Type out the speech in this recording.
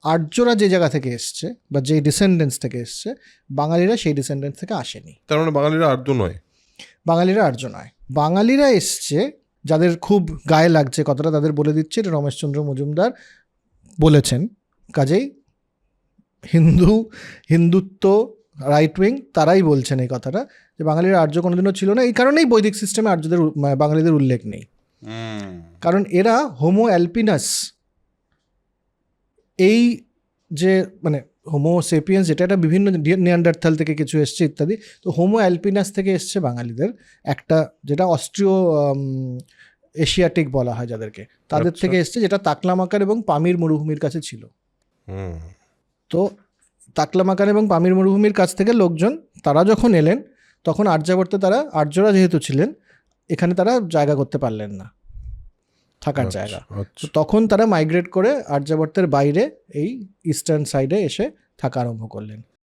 আর্যরা যে জায়গা থেকে এসছে বা যে ডিসেন্ডেন্টস থেকে এসছে, বাঙালিরা সেই ডিসেন্ডেন্টস থেকে আসেনি। তার মানে বাঙালিরা আর্য নয়? বাঙালিরা আর্য নয়, বাঙালিরা এসছে যাদের খুব গায়ে লাগছে কথাটা, তাদের বলে দিচ্ছে, এটা রমেশচন্দ্র মজুমদার বলেছেন। কাজেই হিন্দুত্ব রাইট উইং তারাই বলছেন এই কথাটা, যে বাঙালিরা আর্য কোনোদিনও ছিল না। এই কারণেই বৈদিক সিস্টেমে আর্যদের বাঙালিদের উল্লেখ নেই, কারণ এরা হোমো অ্যালপিনাস, এই যে মানে হোমো সেপিয়েন্স যেটা, এটা বিভিন্ন নিয়ান্ডারথাল থেকে কিছু এসছে ইত্যাদি, তো হোমো অ্যালপিনাস থেকে এসছে বাঙালিদের একটা, যেটা অস্ট্রিও এশিয়াটিক বলা হয় যাদেরকে, তাদের থেকে এসছে, যেটা তাকলামাকার এবং পামির মরুভূমির কাছে ছিল। তো তাকলামাকার এবং পামির মরুভূমির কাছ থেকে লোকজন তারা যখন এলেন, তখন আর্যাবর্তে তারা, আর্যরা যেহেতু ছিলেন এখানে, তারা জায়গা করতে পারলেন না, থাকার জায়গা। তো তখন তারা মাইগ্রেট করে আর্যাবর্তের বাইরে এই ইস্টার্ন সাইডে এসে থাকা আরম্ভ করলেন।